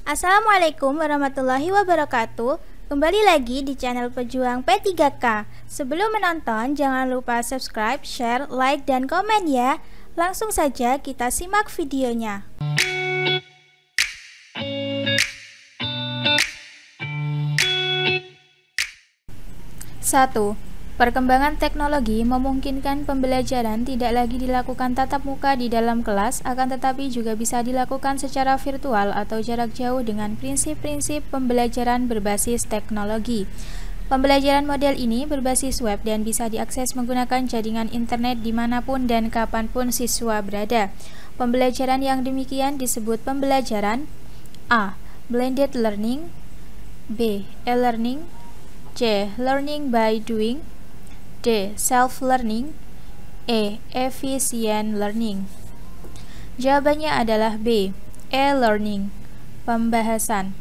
Assalamualaikum warahmatullahi wabarakatuh. Kembali lagi di channel Pejuang P3K. Sebelum menonton, jangan lupa subscribe, share, like, dan komen ya. Langsung saja kita simak videonya. 1. Perkembangan teknologi memungkinkan pembelajaran tidak lagi dilakukan tatap muka di dalam kelas, akan tetapi juga bisa dilakukan secara virtual atau jarak jauh dengan prinsip-prinsip pembelajaran berbasis teknologi. Pembelajaran model ini berbasis web dan bisa diakses menggunakan jaringan internet dimanapun dan kapanpun siswa berada. Pembelajaran yang demikian disebut pembelajaran A. Blended learning, B. E-learning, C. Learning by doing, D. Self-learning, E. Efficient learning. Jawabannya adalah B. E-learning. Pembahasan.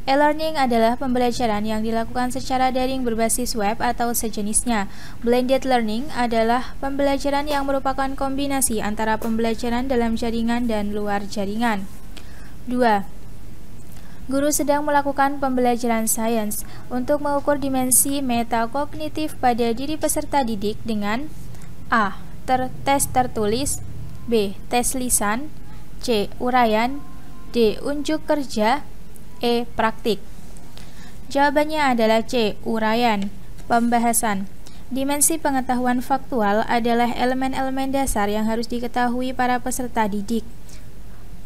E-learning adalah pembelajaran yang dilakukan secara daring berbasis web atau sejenisnya. Blended learning adalah pembelajaran yang merupakan kombinasi antara pembelajaran dalam jaringan dan luar jaringan. 2. Guru sedang melakukan pembelajaran sains untuk mengukur dimensi metakognitif pada diri peserta didik dengan A. Tes tertulis, B. Tes lisan, C. Uraian, D. Unjuk kerja, E. Praktik. Jawabannya adalah C. Uraian. Pembahasan. Dimensi pengetahuan faktual adalah elemen-elemen dasar yang harus diketahui para peserta didik.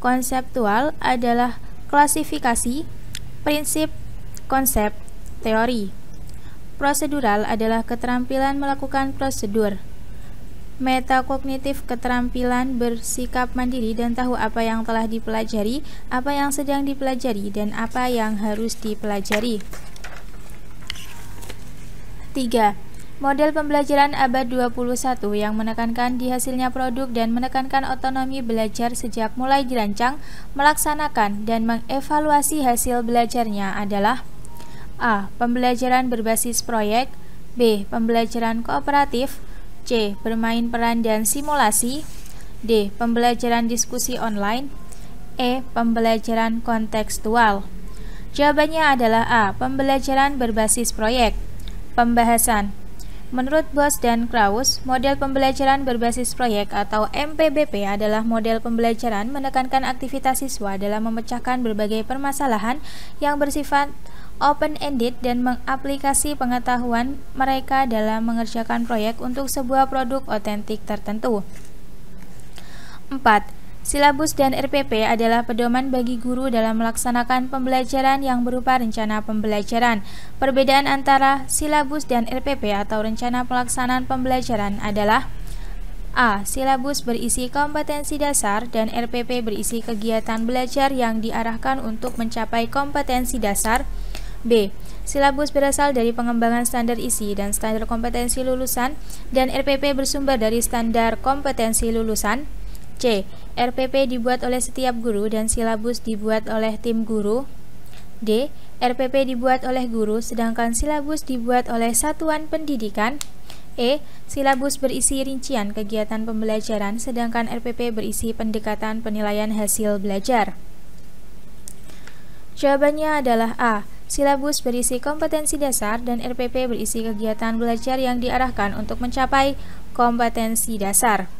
Konseptual adalah klasifikasi, prinsip, konsep, teori. Prosedural adalah keterampilan melakukan prosedur. Metakognitif keterampilan bersikap mandiri dan tahu apa yang telah dipelajari, apa yang sedang dipelajari, dan apa yang harus dipelajari. 3. Model pembelajaran abad 21 yang menekankan di hasilnya produk dan menekankan otonomi belajar sejak mulai dirancang, melaksanakan, dan mengevaluasi hasil belajarnya adalah A. Pembelajaran berbasis proyek, B. Pembelajaran kooperatif, C. Bermain peran dan simulasi, D. Pembelajaran diskusi online, E. Pembelajaran kontekstual. Jawabannya adalah A. Pembelajaran berbasis proyek. Pembahasan. Menurut Boss dan Krauss, model pembelajaran berbasis proyek atau MPBP adalah model pembelajaran menekankan aktivitas siswa dalam memecahkan berbagai permasalahan yang bersifat open-ended dan mengaplikasi pengetahuan mereka dalam mengerjakan proyek untuk sebuah produk otentik tertentu. 4. Silabus dan RPP adalah pedoman bagi guru dalam melaksanakan pembelajaran yang berupa rencana pembelajaran. Perbedaan antara silabus dan RPP atau rencana pelaksanaan pembelajaran adalah A. Silabus berisi kompetensi dasar dan RPP berisi kegiatan belajar yang diarahkan untuk mencapai kompetensi dasar. B. Silabus berasal dari pengembangan standar isi dan standar kompetensi lulusan dan RPP bersumber dari standar kompetensi lulusan. C. RPP dibuat oleh setiap guru dan silabus dibuat oleh tim guru. D. RPP dibuat oleh guru sedangkan silabus dibuat oleh satuan pendidikan. E. Silabus berisi rincian kegiatan pembelajaran sedangkan RPP berisi pendekatan penilaian hasil belajar. Jawabannya adalah A. Silabus berisi kompetensi dasar dan RPP berisi kegiatan belajar yang diarahkan untuk mencapai kompetensi dasar.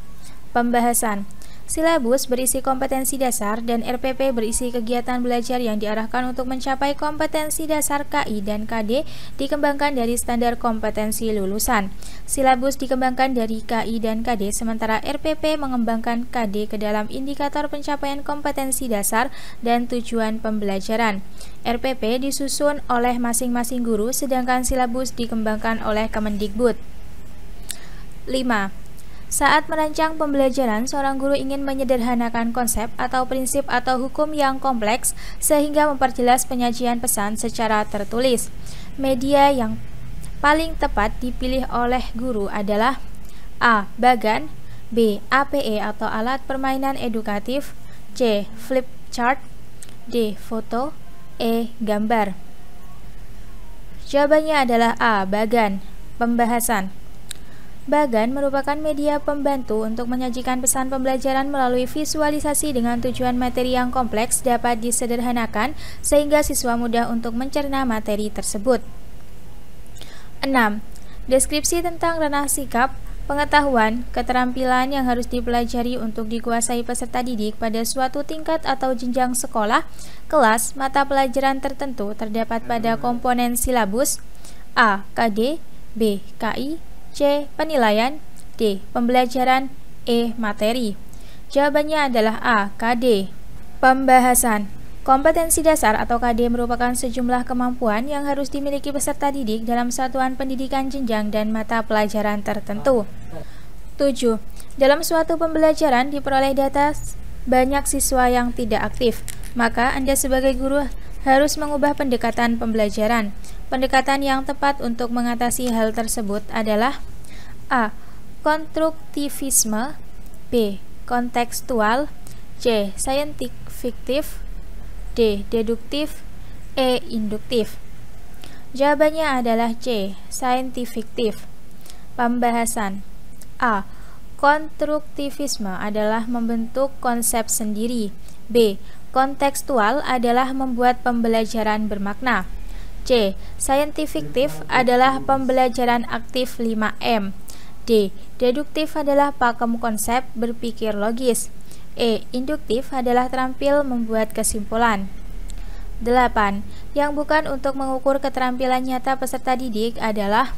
Pembahasan. Silabus berisi kompetensi dasar dan RPP berisi kegiatan belajar yang diarahkan untuk mencapai kompetensi dasar KI dan KD dikembangkan dari standar kompetensi lulusan. Silabus dikembangkan dari KI dan KD sementara RPP mengembangkan KD ke dalam indikator pencapaian kompetensi dasar dan tujuan pembelajaran. RPP disusun oleh masing-masing guru sedangkan silabus dikembangkan oleh Kemendikbud. 5. Saat merancang pembelajaran, seorang guru ingin menyederhanakan konsep atau prinsip atau hukum yang kompleks sehingga memperjelas penyajian pesan secara tertulis. Media yang paling tepat dipilih oleh guru adalah A. Bagan, B. APE atau alat permainan edukatif, C. Flip chart, D. Foto, E. Gambar. Jawabannya adalah A. Bagan. Pembahasan. Bagan merupakan media pembantu untuk menyajikan pesan pembelajaran melalui visualisasi dengan tujuan materi yang kompleks dapat disederhanakan sehingga siswa mudah untuk mencerna materi tersebut. 6. Deskripsi tentang ranah sikap, pengetahuan, keterampilan yang harus dipelajari untuk dikuasai peserta didik pada suatu tingkat atau jenjang sekolah, kelas, mata pelajaran tertentu terdapat pada komponen silabus A. KD, B. KI, C. Penilaian, D. Pembelajaran, E. Materi. Jawabannya adalah A. KD. Pembahasan. Kompetensi dasar atau KD merupakan sejumlah kemampuan yang harus dimiliki peserta didik dalam satuan pendidikan jenjang dan mata pelajaran tertentu. 7. Dalam suatu pembelajaran diperoleh data banyak siswa yang tidak aktif, maka Anda sebagai guru harus mengubah pendekatan pembelajaran. Pendekatan yang tepat untuk mengatasi hal tersebut adalah A. Konstruktivisme, B. Kontekstual, C. Saintifikatif, D. Deduktif, E. Induktif. Jawabannya adalah C. Saintifikatif. Pembahasan. A. Konstruktivisme adalah membentuk konsep sendiri. B. Kontekstual adalah membuat pembelajaran bermakna. C. Saintifikatif adalah pembelajaran aktif 5M. D. Deduktif adalah pakem konsep berpikir logis. E. Induktif adalah terampil membuat kesimpulan. 8. Yang bukan untuk mengukur keterampilan nyata peserta didik adalah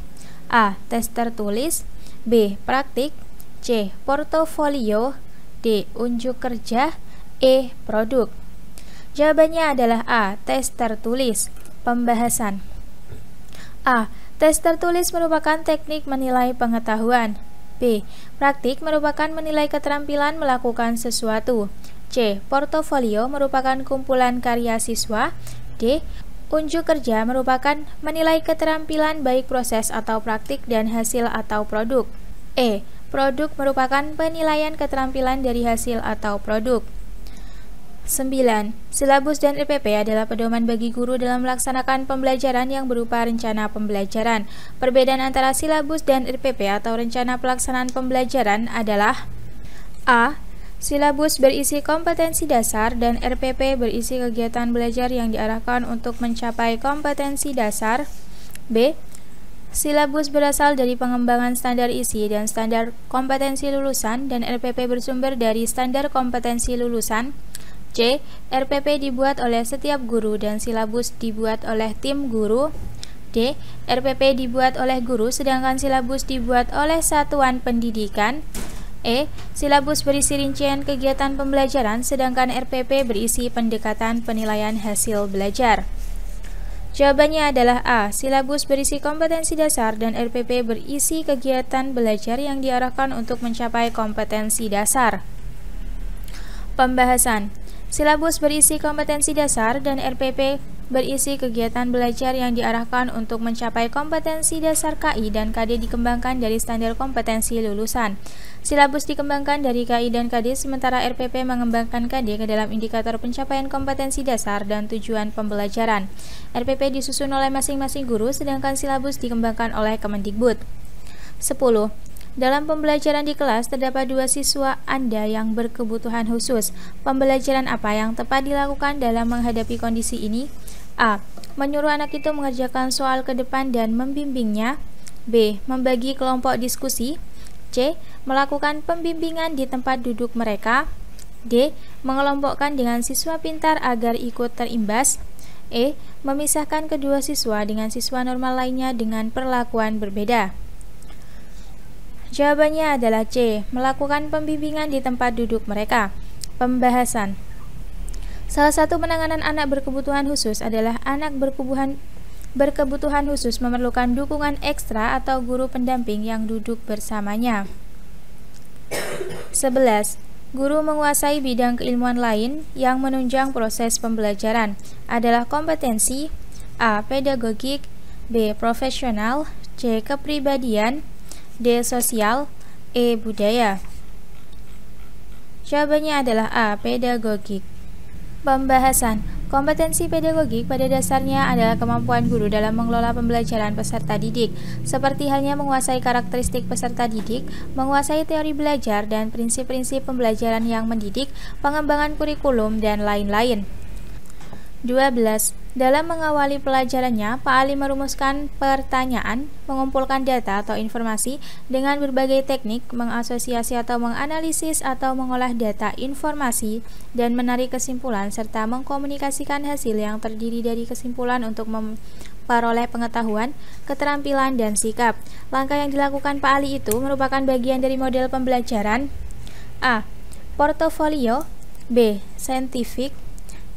A. Tes tertulis, B. Praktik, C. Portofolio, D. Unjuk kerja, E. Produk. Jawabannya adalah A. Tes tertulis. Pembahasan. A. Tes tertulis merupakan teknik menilai pengetahuan. B. Praktik merupakan menilai keterampilan melakukan sesuatu. C. Portofolio merupakan kumpulan karya siswa. D. Unjuk kerja merupakan menilai keterampilan baik proses atau praktik dan hasil atau produk. E. Produk merupakan penilaian keterampilan dari hasil atau produk. 9. Silabus dan RPP adalah pedoman bagi guru dalam melaksanakan pembelajaran yang berupa rencana pembelajaran. Perbedaan antara silabus dan RPP atau rencana pelaksanaan pembelajaran adalah A. Silabus berisi kompetensi dasar dan RPP berisi kegiatan belajar yang diarahkan untuk mencapai kompetensi dasar. B. Silabus berasal dari pengembangan standar isi dan standar kompetensi lulusan dan RPP bersumber dari standar kompetensi lulusan. C. RPP dibuat oleh setiap guru dan silabus dibuat oleh tim guru. D. RPP dibuat oleh guru sedangkan silabus dibuat oleh satuan pendidikan. E. Silabus berisi rincian kegiatan pembelajaran sedangkan RPP berisi pendekatan penilaian hasil belajar. Jawabannya adalah A. Silabus berisi kompetensi dasar dan RPP berisi kegiatan belajar yang diarahkan untuk mencapai kompetensi dasar. Pembahasan. Silabus berisi kompetensi dasar dan RPP berisi kegiatan belajar yang diarahkan untuk mencapai kompetensi dasar KI dan KD dikembangkan dari standar kompetensi lulusan. Silabus dikembangkan dari KI dan KD sementara RPP mengembangkan KD ke dalam indikator pencapaian kompetensi dasar dan tujuan pembelajaran. RPP disusun oleh masing-masing guru sedangkan silabus dikembangkan oleh Kemendikbud. 10. Dalam pembelajaran di kelas terdapat 2 siswa Anda yang berkebutuhan khusus. Pembelajaran apa yang tepat dilakukan dalam menghadapi kondisi ini? A. Menyuruh anak itu mengerjakan soal ke depan dan membimbingnya. B. Membagi kelompok diskusi. C. Melakukan pembimbingan di tempat duduk mereka. D. Mengelompokkan dengan siswa pintar agar ikut terimbas. E. Memisahkan kedua siswa dengan siswa normal lainnya dengan perlakuan berbeda. Jawabannya adalah C. Melakukan pembimbingan di tempat duduk mereka. Pembahasan. Salah satu penanganan anak berkebutuhan khusus adalah anak berkebutuhan khusus memerlukan dukungan ekstra atau guru pendamping yang duduk bersamanya. 11. Guru menguasai bidang keilmuan lain yang menunjang proses pembelajaran adalah kompetensi A. Pedagogik, B. Profesional, C. Kepribadian, D. Sosial, E. Budaya. Jawabannya adalah A. Pedagogik. Pembahasan. Kompetensi pedagogik pada dasarnya adalah kemampuan guru dalam mengelola pembelajaran peserta didik, seperti halnya menguasai karakteristik peserta didik, menguasai teori belajar dan prinsip-prinsip pembelajaran yang mendidik, pengembangan kurikulum, dan lain-lain. 12. Dalam mengawali pelajarannya, Pak Ali merumuskan pertanyaan, mengumpulkan data atau informasi dengan berbagai teknik, mengasosiasi atau menganalisis atau mengolah data informasi, dan menarik kesimpulan serta mengkomunikasikan hasil yang terdiri dari kesimpulan untuk memperoleh pengetahuan, keterampilan, dan sikap. Langkah yang dilakukan Pak Ali itu merupakan bagian dari model pembelajaran A. Portofolio, B. Scientific,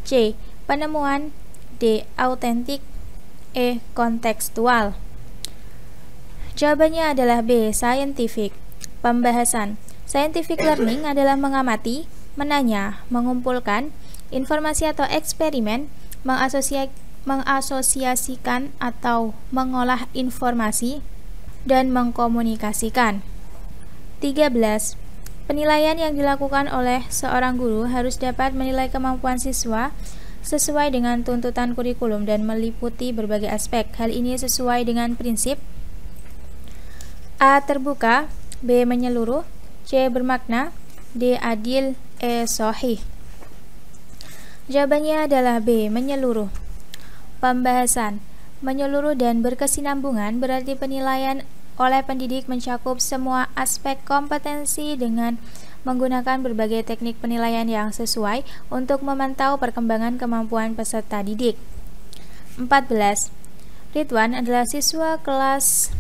C. Penemuan, D. Autentik, E. Kontekstual. Jawabannya adalah B. Scientific. Pembahasan. Scientific learning adalah mengamati, menanya, mengumpulkan informasi atau eksperimen, mengasosiasikan atau mengolah informasi, dan mengkomunikasikan. 13. Penilaian yang dilakukan oleh seorang guru harus dapat menilai kemampuan siswa sesuai dengan tuntutan kurikulum dan meliputi berbagai aspek. Hal ini sesuai dengan prinsip A. Terbuka, B. Menyeluruh, C. Bermakna, D. Adil, E. Sahih. Jawabannya adalah B. Menyeluruh. Pembahasan. Menyeluruh dan berkesinambungan berarti penilaian oleh pendidik mencakup semua aspek kompetensi dengan menggunakan berbagai teknik penilaian yang sesuai untuk memantau perkembangan kemampuan peserta didik. 14. Ridwan adalah siswa kelas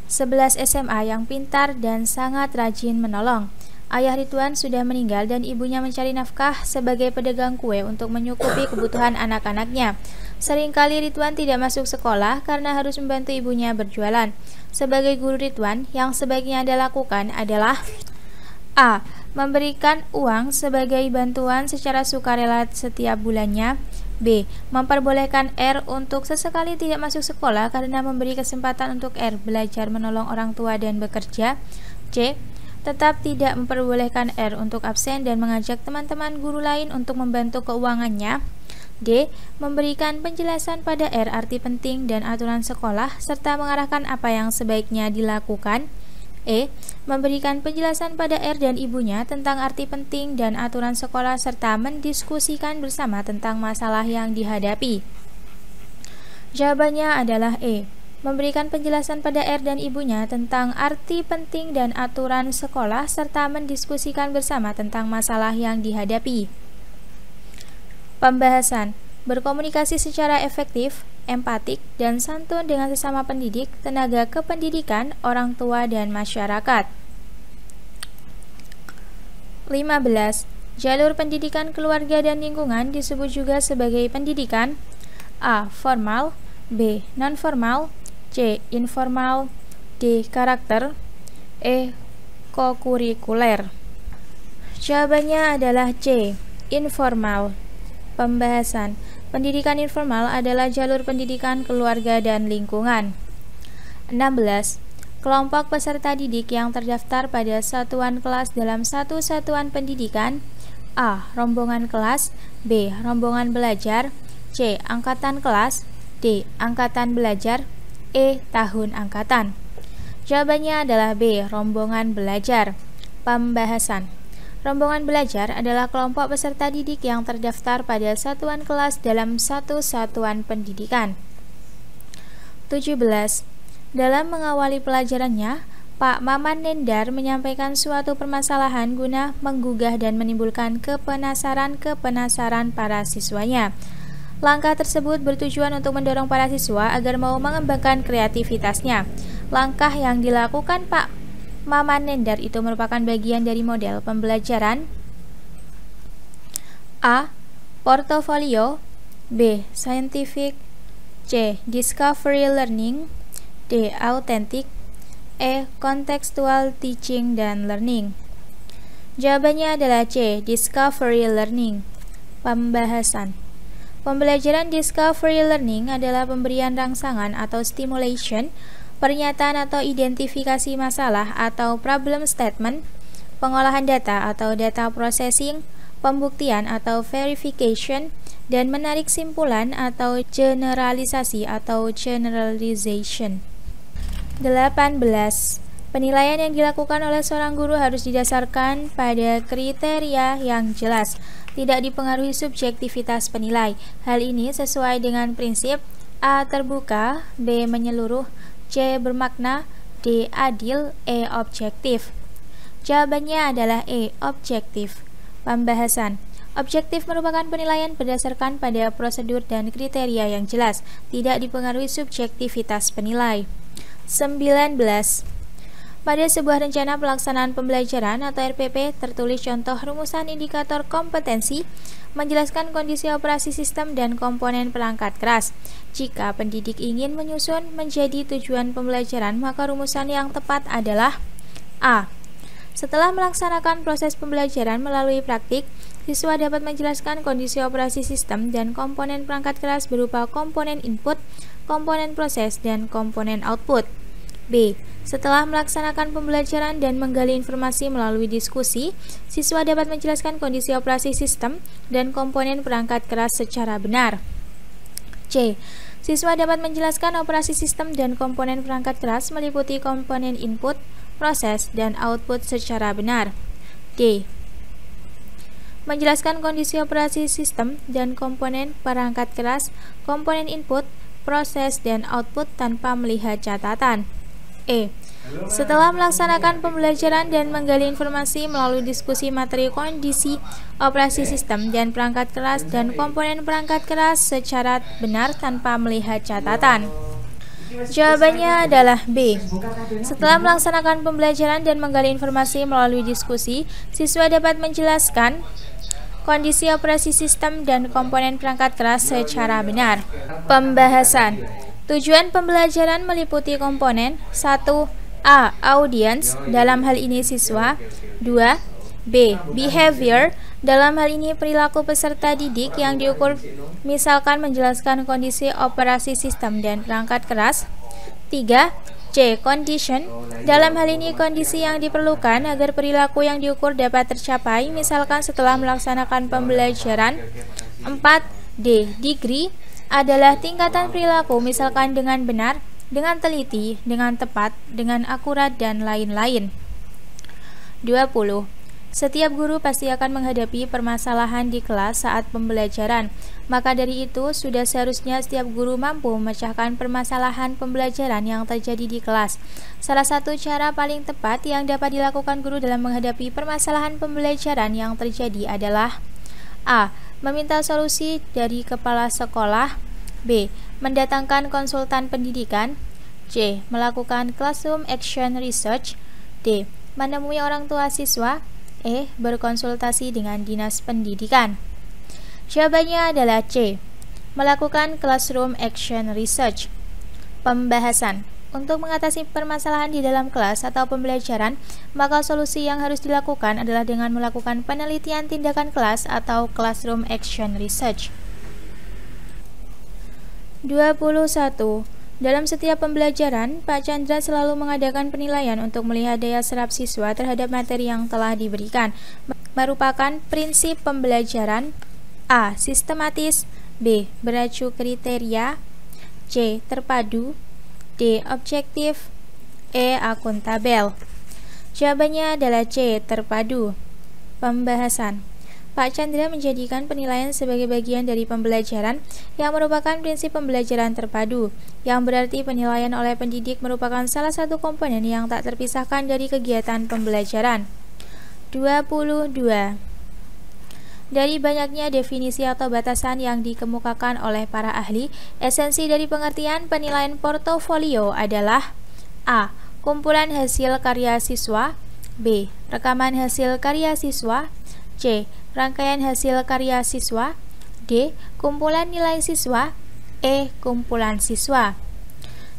11 SMA yang pintar dan sangat rajin menolong. Ayah Ridwan sudah meninggal dan ibunya mencari nafkah sebagai pedagang kue untuk menyukupi kebutuhan anak-anaknya. Seringkali Ridwan tidak masuk sekolah karena harus membantu ibunya berjualan. Sebagai guru Ridwan, yang sebaiknya Anda lakukan adalah A. Memberikan uang sebagai bantuan secara sukarela setiap bulannya. B. Memperbolehkan R untuk sesekali tidak masuk sekolah karena memberi kesempatan untuk R belajar menolong orang tua dan bekerja. C. Tetap tidak memperbolehkan R untuk absen dan mengajak teman-teman guru lain untuk membantu keuangannya. D. Memberikan penjelasan pada R arti penting dan aturan sekolah serta mengarahkan apa yang sebaiknya dilakukan. E. Memberikan penjelasan pada R dan ibunya tentang arti penting dan aturan sekolah serta mendiskusikan bersama tentang masalah yang dihadapi. Jawabannya adalah E. Memberikan penjelasan pada R dan ibunya tentang arti penting dan aturan sekolah serta mendiskusikan bersama tentang masalah yang dihadapi. Pembahasan. Berkomunikasi secara efektif, empatik, dan santun dengan sesama pendidik, tenaga kependidikan, orang tua, dan masyarakat. 15. Jalur pendidikan keluarga dan lingkungan disebut juga sebagai pendidikan A. Formal, B. Non-formal, C. Informal, D. Karakter, E. Kokurikuler. Jawabannya adalah C. Informal. Pembahasan. Pendidikan informal adalah jalur pendidikan keluarga dan lingkungan. 16. Kelompok peserta didik yang terdaftar pada satuan kelas dalam satu satuan pendidikan. A. Rombongan kelas, B. Rombongan belajar, C. Angkatan kelas, D. Angkatan belajar, E. Tahun angkatan. Jawabannya adalah B. Rombongan belajar. Pembahasan. Rombongan belajar adalah kelompok peserta didik yang terdaftar pada satuan kelas dalam satu satuan pendidikan. 17. Dalam mengawali pelajarannya, Pak Maman Nendar menyampaikan suatu permasalahan guna menggugah dan menimbulkan kepenasaran para siswanya. Langkah tersebut bertujuan untuk mendorong para siswa agar mau mengembangkan kreativitasnya. Langkah yang dilakukan Pak Maman Nendar itu merupakan bagian dari model pembelajaran A. Portofolio, B. Scientific, C. Discovery learning, D. Authentic, E. Contextual teaching dan learning. Jawabannya adalah C. Discovery learning. Pembahasan. Pembelajaran discovery learning adalah pemberian rangsangan atau stimulation, pernyataan atau identifikasi masalah atau problem statement, pengolahan data atau data processing, pembuktian atau verification, dan menarik simpulan atau generalisasi atau generalization. 18. Penilaian yang dilakukan oleh seorang guru harus didasarkan pada kriteria yang jelas, tidak dipengaruhi subjektivitas penilai. Hal ini sesuai dengan prinsip A. Terbuka, B. Menyeluruh, C. Bermakna, D. Adil, E. Objektif. Jawabannya adalah E. Objektif. Pembahasan. Objektif merupakan penilaian berdasarkan pada prosedur dan kriteria yang jelas, tidak dipengaruhi subjektivitas penilai. 19. Pada sebuah rencana pelaksanaan pembelajaran atau RPP, tertulis contoh rumusan indikator kompetensi, menjelaskan kondisi operasi sistem dan komponen perangkat keras. Jika pendidik ingin menyusun menjadi tujuan pembelajaran, maka rumusan yang tepat adalah A. Setelah melaksanakan proses pembelajaran melalui praktik, siswa dapat menjelaskan kondisi operasi sistem dan komponen perangkat keras berupa komponen input, komponen proses, dan komponen output. B. Setelah melaksanakan pembelajaran dan menggali informasi melalui diskusi, siswa dapat menjelaskan kondisi operasi sistem dan komponen perangkat keras secara benar. C. Siswa dapat menjelaskan operasi sistem dan komponen perangkat keras meliputi komponen input, proses, dan output secara benar. D. Menjelaskan kondisi operasi sistem dan komponen perangkat keras, komponen input, proses, dan output tanpa melihat catatan. E. Setelah melaksanakan pembelajaran dan menggali informasi melalui diskusi materi kondisi operasi sistem dan perangkat keras dan komponen perangkat keras secara benar tanpa melihat catatan. Jawabannya adalah B. Setelah melaksanakan pembelajaran dan menggali informasi melalui diskusi, siswa dapat menjelaskan kondisi operasi sistem dan komponen perangkat keras secara benar. Pembahasan. Tujuan pembelajaran meliputi komponen 1. A. Audience, dalam hal ini siswa. 2. B. Behavior, dalam hal ini perilaku peserta didik yang diukur, misalkan menjelaskan kondisi operasi sistem dan perangkat keras. 3. C. Condition, dalam hal ini kondisi yang diperlukan agar perilaku yang diukur dapat tercapai, misalkan setelah melaksanakan pembelajaran. 4. D. Degree, adalah tingkatan perilaku, misalkan dengan benar, dengan teliti, dengan tepat, dengan akurat, dan lain-lain. 20. Setiap guru pasti akan menghadapi permasalahan di kelas saat pembelajaran. Maka dari itu, sudah seharusnya setiap guru mampu memecahkan permasalahan pembelajaran yang terjadi di kelas. Salah satu cara paling tepat yang dapat dilakukan guru dalam menghadapi permasalahan pembelajaran yang terjadi adalah A. Meminta solusi dari kepala sekolah. B. Mendatangkan konsultan pendidikan. C. Melakukan classroom action research. D. Menemui orang tua siswa. E. Berkonsultasi dengan dinas pendidikan. Jawabannya adalah C. Melakukan classroom action research. Pembahasan. Untuk mengatasi permasalahan di dalam kelas atau pembelajaran, maka solusi yang harus dilakukan adalah dengan melakukan penelitian tindakan kelas atau classroom action research. 21. Dalam setiap pembelajaran, Pak Chandra selalu mengadakan penilaian untuk melihat daya serap siswa terhadap materi yang telah diberikan. Merupakan prinsip pembelajaran. A. Sistematis. B. Beracu kriteria. C. Terpadu. D. Objektif. E. Akuntabel. Jawabannya adalah C. Terpadu. Pembahasan. Pak Chandra menjadikan penilaian sebagai bagian dari pembelajaran yang merupakan prinsip pembelajaran terpadu, yang berarti penilaian oleh pendidik merupakan salah satu komponen yang tak terpisahkan dari kegiatan pembelajaran. 22. Dari banyaknya definisi atau batasan yang dikemukakan oleh para ahli, esensi dari pengertian penilaian portofolio adalah A. Kumpulan hasil karya siswa. B. Rekaman hasil karya siswa. C. Rangkaian hasil karya siswa. D. Kumpulan nilai siswa. E. Kumpulan siswa.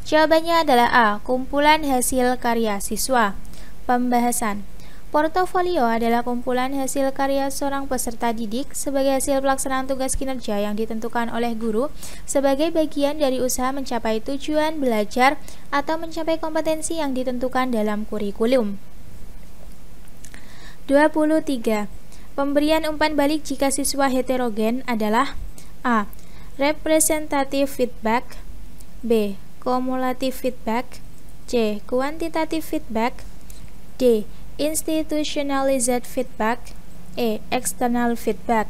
Jawabannya adalah A. Kumpulan hasil karya siswa. Pembahasan. Portofolio adalah kumpulan hasil karya seorang peserta didik sebagai hasil pelaksanaan tugas kinerja yang ditentukan oleh guru sebagai bagian dari usaha mencapai tujuan belajar atau mencapai kompetensi yang ditentukan dalam kurikulum. 23. Pemberian umpan balik jika siswa heterogen adalah A. Representative feedback, B. Cumulative feedback, C. Quantitative feedback, D. Institutionalized feedback, E. External feedback.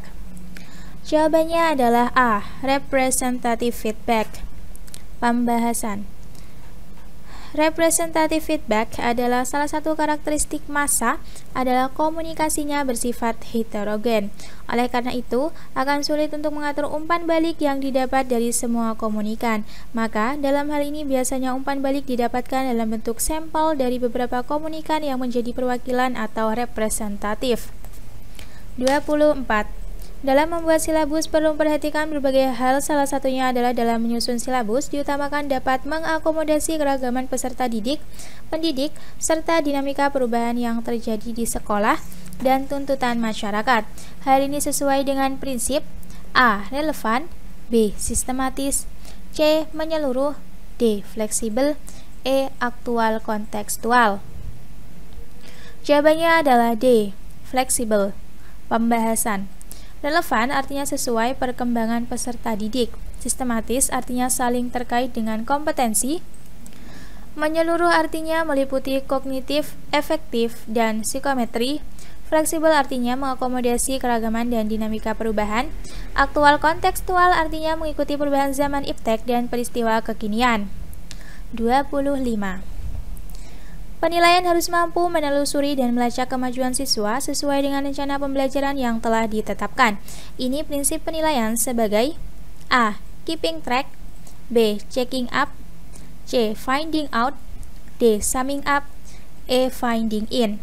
Jawabannya adalah A. Representative feedback. Pembahasan. Representative feedback adalah salah satu karakteristik massa adalah komunikasinya bersifat heterogen. Oleh karena itu, akan sulit untuk mengatur umpan balik yang didapat dari semua komunikan. Maka, dalam hal ini biasanya umpan balik didapatkan dalam bentuk sampel dari beberapa komunikan yang menjadi perwakilan atau representatif. 24. Dalam membuat silabus perlu memperhatikan berbagai hal, salah satunya adalah dalam menyusun silabus diutamakan dapat mengakomodasi keragaman peserta didik, pendidik, serta dinamika perubahan yang terjadi di sekolah dan tuntutan masyarakat. Hal ini sesuai dengan prinsip A. Relevan, B. Sistematis, C. Menyeluruh, D. Fleksibel, E. Aktual kontekstual. Jawabannya adalah D. Fleksibel. Pembahasan. Relevan artinya sesuai perkembangan peserta didik. Sistematis artinya saling terkait dengan kompetensi. Menyeluruh artinya meliputi kognitif, efektif, dan psikometri. Fleksibel artinya mengakomodasi keragaman dan dinamika perubahan. Aktual kontekstual artinya mengikuti perubahan zaman iptek dan peristiwa kekinian. 25. Penilaian harus mampu menelusuri dan melacak kemajuan siswa sesuai dengan rencana pembelajaran yang telah ditetapkan. Ini prinsip penilaian sebagai A. Keeping track, B. Checking up, C. Finding out, D. Summing up, E. Finding in.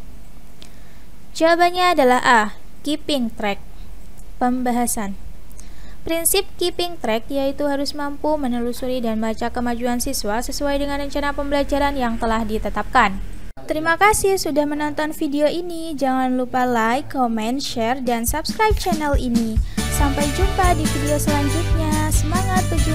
Jawabannya adalah A. Keeping track. Pembahasan. Prinsip keeping track yaitu harus mampu menelusuri dan melacak kemajuan siswa sesuai dengan rencana pembelajaran yang telah ditetapkan. Terima kasih sudah menonton video ini. Jangan lupa like, comment, share, dan subscribe channel ini. Sampai jumpa di video selanjutnya. Semangat berjuang!